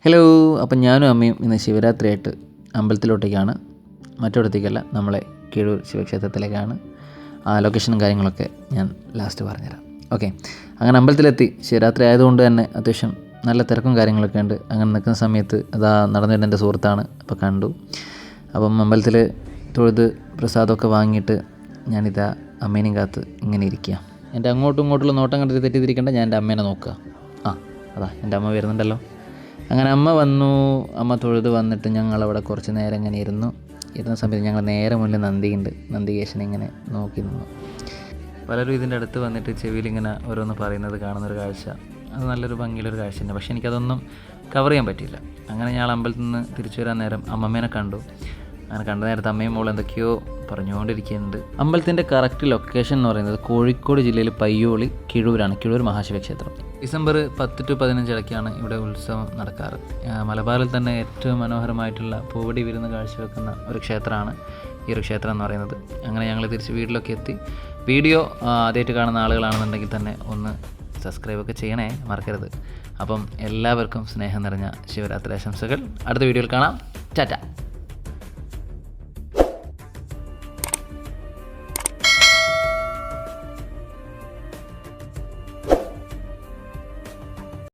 Hello, അപ്പം ഞാനും അമ്മയും ഇന്ന് ശിവരാത്രിയായിട്ട് അമ്പലത്തിലോട്ടേക്കാണ്, മറ്റൊരിടത്തേക്കല്ല, നമ്മളെ കീഴൂർ ശിവക്ഷേത്രത്തിലേക്കാണ്. ആ ലൊക്കേഷനും കാര്യങ്ങളൊക്കെ ഞാൻ ലാസ്റ്റ് പറഞ്ഞുതരാം. ഓക്കെ, അങ്ങനെ അമ്പലത്തിലെത്തി. ശിവരാത്രി ആയതുകൊണ്ട് തന്നെ അത്യാവശ്യം നല്ല തിരക്കും കാര്യങ്ങളൊക്കെ ഉണ്ട്. അങ്ങനെ നിൽക്കുന്ന സമയത്ത് അതാ നടന്നു വരുന്ന എൻ്റെ സുഹൃത്താണ്, അപ്പോൾ കണ്ടു. അപ്പം അമ്പലത്തിൽ തൊഴുത് പ്രസാദമൊക്കെ വാങ്ങിയിട്ട് ഞാനിതാ അമ്മേനെയും കാത്ത് ഇങ്ങനെ ഇരിക്കുക. എൻ്റെ അങ്ങോട്ടും ഇങ്ങോട്ടുള്ള നോട്ടം കണ്ടിട്ട് തെറ്റിദ്ധരിക്കേണ്ട, ഞാൻ എൻ്റെ അമ്മേനെ നോക്കുക. അതാ എൻ്റെ അമ്മ വരുന്നുണ്ടല്ലോ. അങ്ങനെ അമ്മ വന്നു. അമ്മ തൊഴുത് വന്നിട്ട് ഞങ്ങളവിടെ കുറച്ച് നേരം ഇങ്ങനെ ഇരുന്ന സമയത്ത് ഞങ്ങൾ നേരെ മുന്നിൽ നന്ദിയുണ്ട്. നന്ദികേശനെ ഇങ്ങനെ നോക്കി നിന്നു. പലരും ഇതിൻ്റെ അടുത്ത് വന്നിട്ട് ചെവിയിലിങ്ങനെ ഓരോന്ന് പറയുന്നത് കാണുന്നൊരു കാഴ്ച, അത് നല്ലൊരു ഭംഗിയുള്ളൊരു കാഴ്ച തന്നെ. പക്ഷേ എനിക്കതൊന്നും കവർ ചെയ്യാൻ പറ്റിയില്ല. അങ്ങനെ ഞങ്ങൾ അമ്പലത്തിൽ നിന്ന് തിരിച്ചു വരാൻ നേരം അമ്മമ്മേനെ കണ്ടു. അങ്ങനെ കണ്ട നേരത്തെ അമ്മയും മോൾ എന്തൊക്കെയോ പറഞ്ഞുകൊണ്ടിരിക്കുന്നുണ്ട്. അമ്പലത്തിൻ്റെ കറക്റ്റ് ലൊക്കേഷൻ എന്ന് പറയുന്നത് കോഴിക്കോട് ജില്ലയിൽ പയ്യോളി കിഴൂരാണ്, കിഴൂർ മഹാശിവക്ഷേത്രം. ഡിസംബർ 10 to 15 ഇടയ്ക്കാണ് ഇവിടെ ഉത്സവം നടക്കാറ്. മലബാറിൽ തന്നെ ഏറ്റവും മനോഹരമായിട്ടുള്ള പൂവടി വിരുന്ന് കാഴ്ചവെക്കുന്ന ഒരു ക്ഷേത്രമാണ് ഈ ഒരു ക്ഷേത്രം എന്ന് പറയുന്നത്. അങ്ങനെ ഞങ്ങൾ തിരിച്ച് വീട്ടിലൊക്കെ എത്തി. വീഡിയോ ആദ്യമായിട്ട് കാണുന്ന ആളുകളാണെന്നുണ്ടെങ്കിൽ തന്നെ ഒന്ന് സബ്സ്ക്രൈബൊക്കെ ചെയ്യണേ, മറക്കരുത്. അപ്പം എല്ലാവർക്കും സ്നേഹം നിറഞ്ഞ ശിവരാത്രി ആശംസകൾ. അടുത്ത വീഡിയോയിൽ കാണാം. ടാറ്റ.